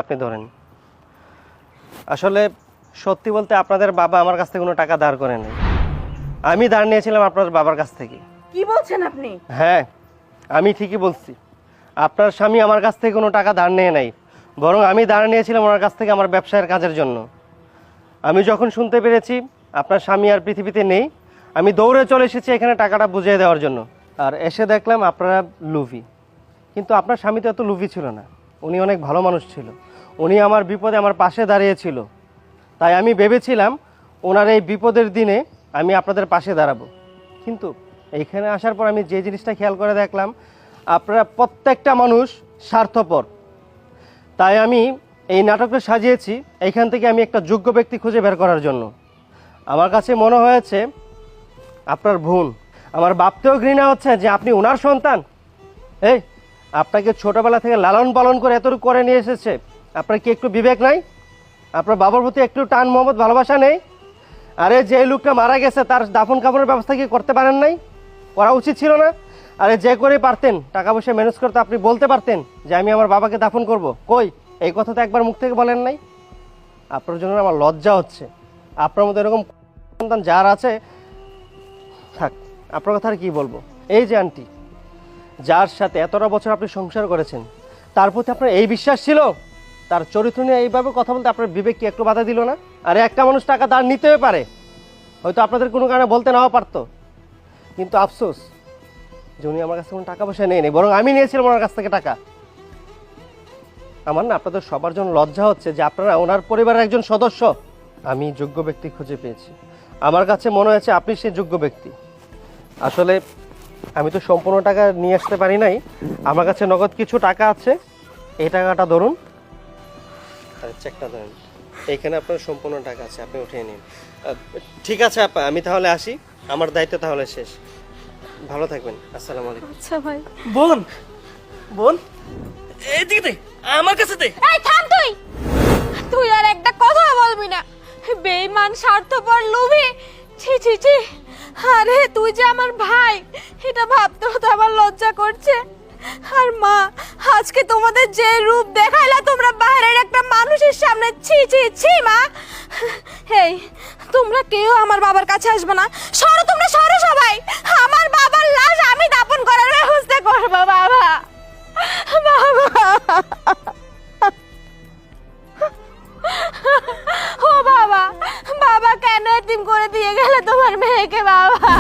আপনি ধরেন। আসলে সত্যি বলতে আপনাদের বাবা আমার কাছ থেকে কোনো টাকা ধার করে নেই, আমি ধার নিয়েছিলাম আপনার বাবার কাছ থেকে। কি বলছেন আপনি? হ্যাঁ, আমি ঠিকই বলছি। আপনার স্বামী আমার কাছ থেকে কোনো টাকা ধার নিয়ে নাই, বরং আমি ধার নিয়েছিলাম ওনার কাছ থেকে আমার ব্যবসায়ের কাজের জন্য। আমি যখন শুনতে পেরেছি আপনার স্বামী আর পৃথিবীতে নেই, আমি দৌড়ে চলে এসেছি এখানে টাকাটা বুঝিয়ে দেওয়ার জন্য। আর এসে দেখলাম আপনারা লুভি। কিন্তু আপনার স্বামী তো এত লুভি ছিল না, উনি অনেক ভালো মানুষ ছিল। উনি আমার বিপদে আমার পাশে দাঁড়িয়েছিল, তাই আমি ভেবেছিলাম ওনার এই বিপদের দিনে আমি আপনাদের পাশে দাঁড়াবো। কিন্তু এইখানে আসার পর আমি যে জিনিসটা খেয়াল করে দেখলাম, আপনারা প্রত্যেকটা মানুষ স্বার্থপর। তাই আমি এই নাটকটা সাজিয়েছি এইখান থেকে আমি একটা যোগ্য ব্যক্তি খুঁজে বের করার জন্য। আমার কাছে মনে হয়েছে আপনার বোন, আমার ভাবতেও ঘৃণা হচ্ছে যে আপনি ওনার সন্তান। এই, আপনাকে ছোটবেলা থেকে লালন পালন করে এতটুকু করে নিয়ে এসেছে, আপনার কি একটু বিবেক নাই? আপনার বাবার প্রতি একটু টান মোহাম্মদ ভালোবাসা নেই? আরে যে লোকটা মারা গেছে তার দাফন কাফনের ব্যবস্থা কি করতে পারেন নাই? করা উচিত ছিল না? আরে যে করে পারতেন, টাকা পয়সা ম্যানেজ করতে আপনি বলতে পারতেন যে আমি আমার বাবাকে দাফন করব। কই, এই কথা তো একবার মুখ থেকে বলেন নাই। আপনার জন্য আমার লজ্জা হচ্ছে। আপনার মধ্যে এরকম সন্তান যার আছে, থাক, আপনার কথা আর কি বলবো। এই যে আন্টি, যার সাথে এতটা বছর আপনি সংসার করেছেন, তার প্রতি আপনার এই বিশ্বাস ছিল, তার চরিত্র নিয়ে এইভাবে কথা বলতে আপনার বিবেক কি একটু বাধা দিল না? আরে একটা মানুষ টাকা তার নিতেও পারে, হয়তো আপনাদের কোনো কারণে বলতে নাও পারতো, কিন্তু আফসোস যে উনি আমার কাছে কোনো টাকা পয়সা নেই, বরং আমি নিয়েছিলাম ওনার কাছ থেকে টাকা। আমার না আপনাদের সবার জন্য লজ্জা হচ্ছে যে আপনারা ওনার পরিবারের একজন সদস্য। আমি যোগ্য ব্যক্তি খুঁজে পেয়েছি, আমার কাছে মনে হয়েছে আপনি সেই যোগ্য ব্যক্তি। আসলে আমি তো সম্পূর্ণ টাকা নিয়ে আসতে পারি নাই, আমার কাছে নগদ কিছু টাকা আছে, এই টাকাটা ধরুন, চেকটা ধরেন, এইখানে আপনার সম্পূর্ণ টাকা আছে, আপনি উঠিয়ে নিন। ঠিক আছে আপা, আমি তাহলে আসি, আমার দায়িত্ব তাহলে শেষ। ভালো থাকবেন, আসসালামু আলাইকুম। আচ্ছা ভাই। বোন, বোন, এদিকে দে, আমার কাছে দে। এই থাম তুই, তুই আর একটা কথা বলবি না। বেঈমান, স্বার্থপর, লোভী, ছি ছি ছি। আরে তুই যে আমার ভাই, এটা ভাবতেও তো আমার লজ্জা করছে। আর মা, আজকে তোমাদের যে রূপ দেখাইলা তোমরা বাইরের একটা মানুষের সামনে, ছি ছি ছি মা। এই, তোমরা কেউ আমার বাবার কাছে আসবে না, সরো তোমরা, সরো সবাই। আমার বাবার লাশ আমি দাফন করার ব্যবস্থা করবো বাবা। বাবা, ও বাবা, বাবা কেন এতিম করে দিয়ে গেলে তোমার মেয়েকে বাবা?